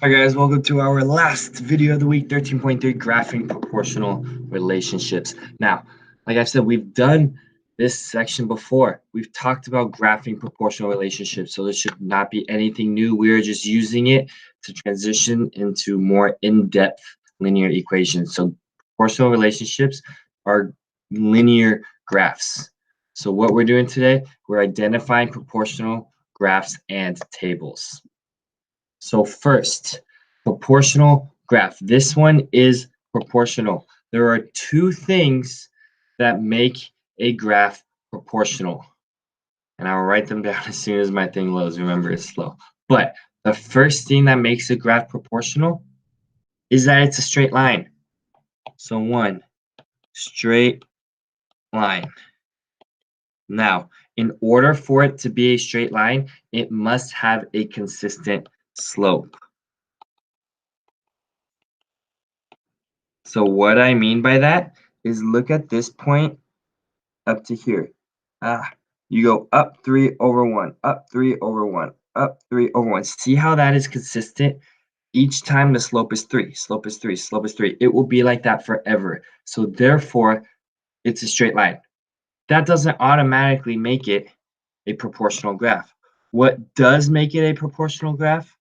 Hi guys, welcome to our last video of the week, 13.3 graphing proportional relationships. Now, like I said, we've done this section before. We've talked about graphing proportional relationships, so this should not be anything new. We're just using it to transition into more in-depth linear equations. So proportional relationships are linear graphs. So what we're doing today, we're identifying proportional graphs and tables. So first, proportional graph. This one is proportional. There are two things that make a graph proportional. And I'll write them down as soon as my thing loads. Remember, it's slow. But the first thing that makes a graph proportional is that it's a straight line. So one, straight line. Now, in order for it to be a straight line, it must have a consistent slope. So what I mean by that is look at this point up to here. You go up 3 over 1, up 3 over 1, up 3 over 1. See how that is consistent? Each time the slope is 3, slope is 3, slope is 3. It will be like that forever. So therefore, it's a straight line. That doesn't automatically make it a proportional graph. What does make it a proportional graph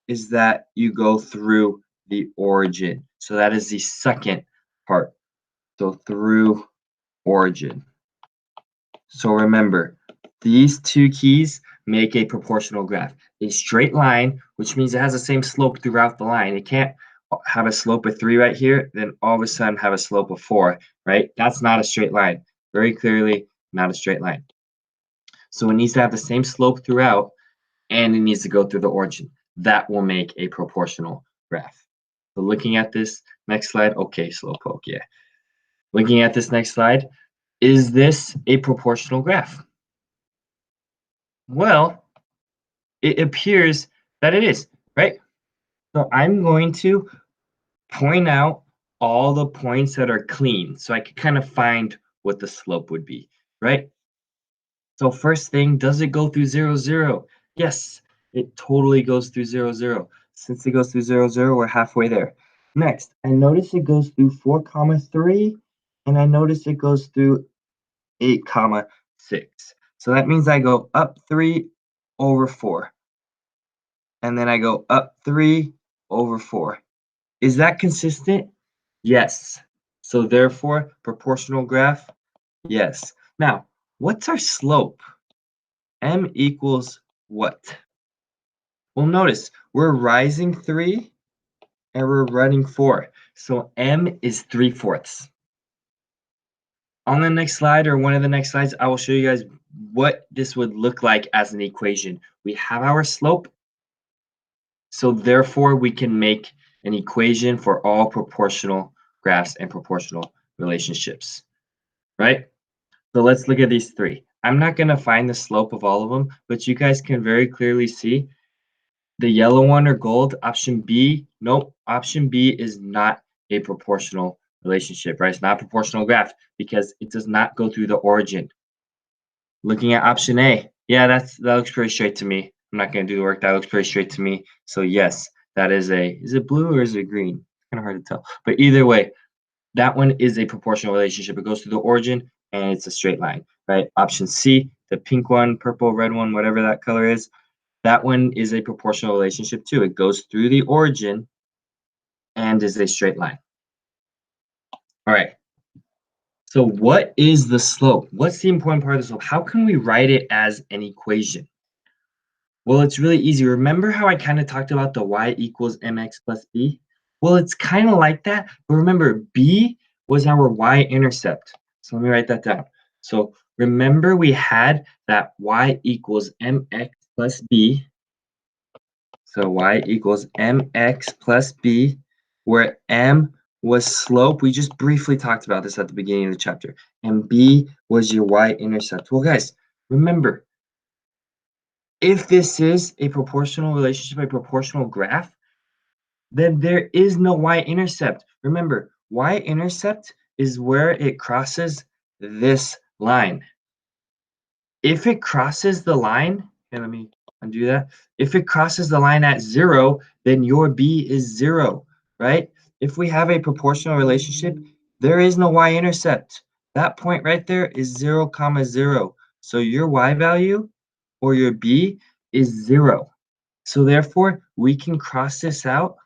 is that you go through the origin. So that is the second part. So through origin. So remember, these two keys make a proportional graph. A straight line, which means it has the same slope throughout the line. It can't have a slope of 3 right here, then all of a sudden have a slope of 4, right? That's not a straight line. Very clearly, not a straight line. So it needs to have the same slope throughout, and it needs to go through the origin. That will make a proportional graph. So looking at this next slide, okay, slowpoke, yeah. Looking at this next slide, is this a proportional graph? Well, it appears that it is, right? So I'm going to point out all the points that are clean so I can kind of find what the slope would be, right? So first thing, does it go through 0, 0? Yes, it totally goes through 0, 0. Since it goes through 0, 0, we're halfway there. Next, I notice it goes through 4, 3, and I notice it goes through 8, 6. So that means I go up 3 over 4. And then I go up 3 over 4. Is that consistent? Yes. So therefore, proportional graph? Yes. Now, what's our slope? M equals what? Well, notice we're rising 3 and we're running 4. So M is 3/4. On the next slide or one of the next slides, I will show you guys what this would look like as an equation. We have our slope. So therefore, we can make an equation for all proportional graphs and proportional relationships, right? So let's look at these three. I'm not going to find the slope of all of them, but you guys can very clearly see the yellow one or gold, option B. Nope, option B is not a proportional relationship, right? It's not a proportional graph because it does not go through the origin. Looking at option A, yeah, that looks pretty straight to me. I'm not going to do the work. That looks pretty straight to me. So yes, that is it blue or is it green? It's kind of hard to tell. But either way, that one is a proportional relationship. It goes through the origin and it's a straight line, right? Option C, the pink one, purple, red one, whatever that color is, that one is a proportional relationship too. It goes through the origin and is a straight line. All right. So what is the slope? What's the important part of the slope? How can we write it as an equation? Well, it's really easy. Remember how I kind of talked about the y equals mx plus b? Well, it's kind of like that, but remember, b was our y-intercept. So let me write that down. So remember we had that y equals mx plus b. So y equals mx plus b, where m was slope. We just briefly talked about this at the beginning of the chapter. And b was your y-intercept. Well, guys, remember, if this is a proportional relationship, a proportional graph, then there is no y-intercept. Remember, y-intercept is where it crosses this line. If it crosses the line, and let me Undo that. If it crosses the line at 0, then your b is 0, right? If we have a proportional relationship, there is no y-intercept. That point right there is 0, comma 0. So your y value or your b is 0. So therefore, we can cross this out.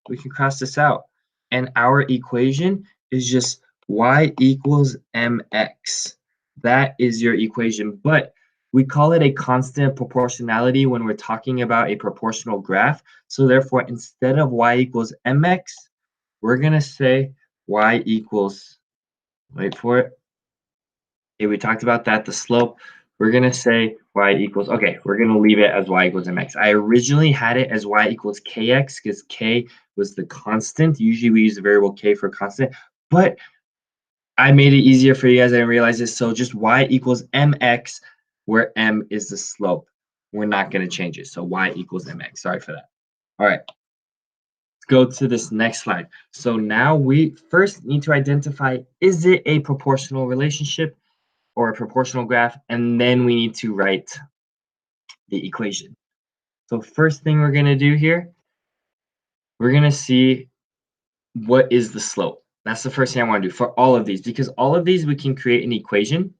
We can cross this out. And our equation is just y equals mx. That is your equation. But we call it a constant proportionality when we're talking about a proportional graph. So therefore, instead of y equals mx, we're going to say y equals, wait for it. Okay, we talked about that, the slope. We're going to say y equals, okay, we're going to leave it as y equals mx. I originally had it as y equals kx because k was the constant. Usually we use the variable k for constant, but I made it easier for you guys. I didn't realize this. So just y equals mx, where m is the slope. We're not going to change it. So y equals mx. Sorry for that. All right. Let's go to this next slide. So now we first need to identify, is it a proportional relationship or a proportional graph? And then we need to write the equation. So first thing we're going to do here, we're going to see what is the slope. That's the first thing I want to do for all of these, because all of these we can create an equation.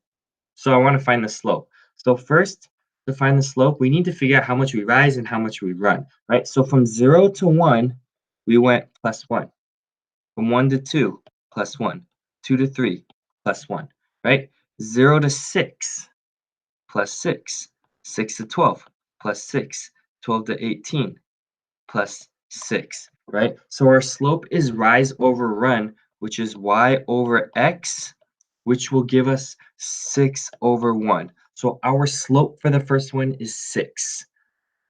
So I want to find the slope. So first, to find the slope, we need to figure out how much we rise and how much we run, right? So from 0 to 1, we went plus 1. From 1 to 2, plus 1. 2 to 3, plus 1, right? 0 to 6, plus 6. 6 to 12, plus 6. 12 to 18, plus 6, right? So our slope is rise over run, which is y over x, which will give us 6 over 1. So our slope for the first one is 6.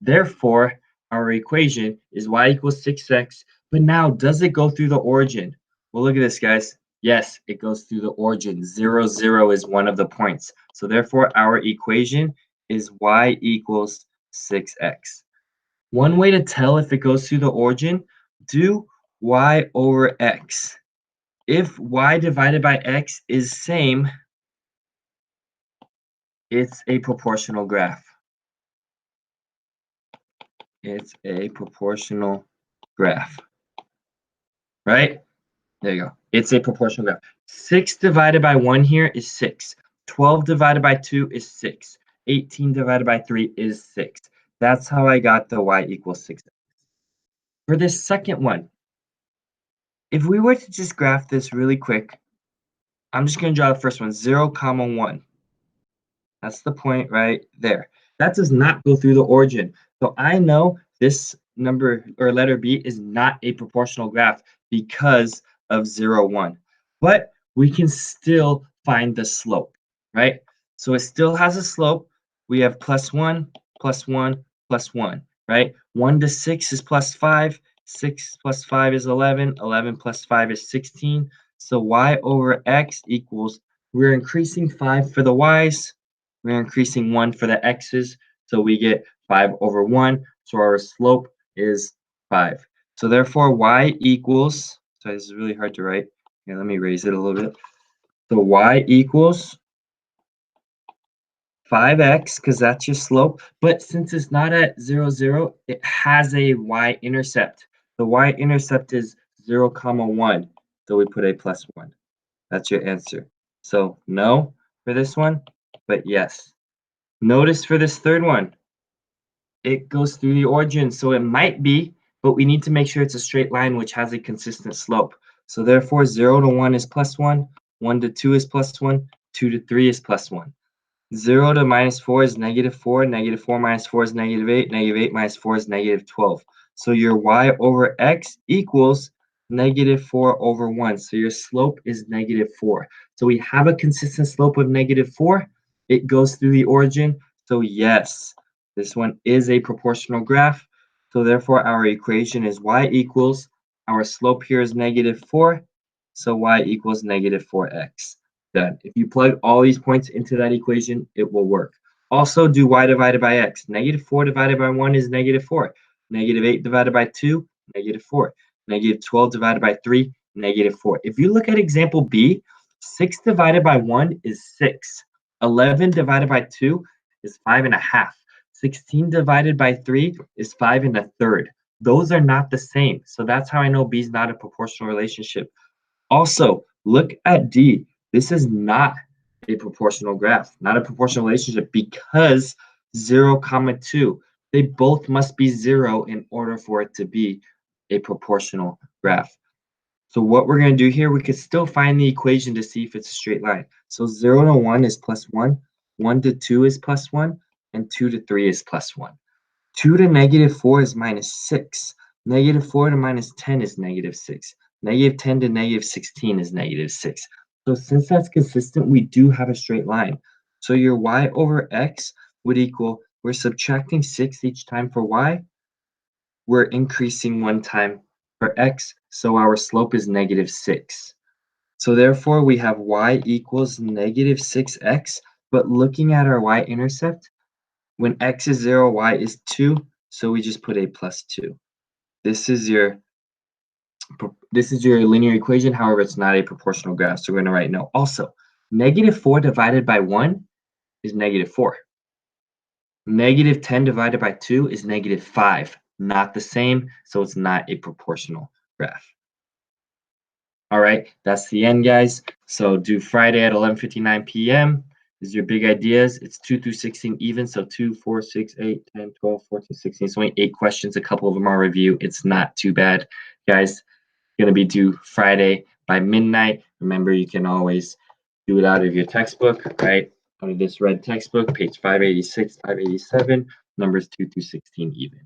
Therefore, our equation is y equals 6x. But now, does it go through the origin? Well, look at this, guys. Yes, it goes through the origin. 0, 0 is one of the points. So therefore, our equation is y equals 6x. One way to tell if it goes through the origin, do y over x. If y divided by x is same, it's a proportional graph. It's a proportional graph, right? There you go. It's a proportional graph. 6 divided by 1 here is 6. 12 divided by 2 is 6. 18 divided by 3 is 6. That's how I got the y equals 6. For this second one, if we were to just graph this really quick, I'm just going to draw the first one, 0, comma 1. That's the point right there. That does not go through the origin. So I know this number or letter B is not a proportional graph because of 0, 1. But we can still find the slope, right? So it still has a slope. We have plus 1, plus 1, plus 1, right? 1 to 6 is plus 5. 6 plus 5 is 11. 11 plus 5 is 16. So y over x equals, we're increasing 5 for the y's. We're increasing 1 for the x's. So we get 5 over 1. So our slope is 5. So therefore, y equals, so this is really hard to write. Here, let me raise it a little bit. So y equals 5x, because that's your slope. But since it's not at 0, 0, it has a y-intercept. The y-intercept is 0, comma 1. So we put a plus 1. That's your answer. So no for this one, but yes. Notice for this third one, it goes through the origin. So it might be, but we need to make sure it's a straight line which has a consistent slope. So therefore, 0 to 1 is plus 1, 1 to 2 is plus 1, 2 to 3 is plus 1. 0 to minus 4 is negative 4, negative 4 minus 4 is negative 8, negative 8 minus 4 is negative 12. So your y over x equals negative 4 over 1. So your slope is negative 4. So we have a consistent slope of negative 4. It goes through the origin. So yes, this one is a proportional graph. So therefore, our equation is y equals, our slope here is negative 4. So y equals negative 4x. Done. If you plug all these points into that equation, it will work. Also, do y divided by x. Negative 4 divided by 1 is negative 4. Negative 8 divided by 2, negative 4. Negative 12 divided by 3, negative 4. If you look at example B, 6 divided by 1 is 6. 11 divided by 2 is 5.5. 16 divided by 3 is 5 1/3. Those are not the same. So that's how I know B is not a proportional relationship. Also, look at D. This is not a proportional graph, not a proportional relationship because 0, 2. They both must be 0 in order for it to be a proportional graph. So what we're going to do here, we could still find the equation to see if it's a straight line. So 0 to 1 is +1, 1 to 2 is +1, and 2 to 3 is +1. 2 to -4 is -6. -4 to -10 is -6. -10 to -16 is -6. So since that's consistent, we do have a straight line. So your y over x would equal, we're subtracting 6 each time for y, we're increasing 1 time for x, so our slope is -6. So therefore, we have y equals -6x, but looking at our y-intercept, when x is 0, y is 2, so we just put a +2. This is your linear equation. However, it's not a proportional graph, so we're going to write no. Also, -4 divided by 1 is -4. -10 divided by 2 is -5. Not the same, so it's not a proportional graph. All right, that's the end, guys. So do Friday at 11:59 p.m. This is your big ideas. It's 2 through 16 even, so 2, 4, 6, 8, 10, 12, 14, 16. It's only 8 questions. A couple of them are review. It's not too bad, guys. Going to be due Friday by midnight. Remember, you can always do it out of your textbook, right? Out of this red textbook, page 586, 587, numbers 2 through 16 even.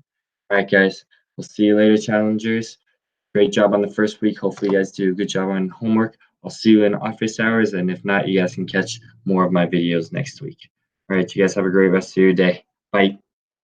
All right, guys. We'll see you later, challengers. Great job on the first week. Hopefully, you guys do a good job on homework. I'll see you in office hours, and if not, you guys can catch more of my videos next week. All right, you guys have a great rest of your day. Bye.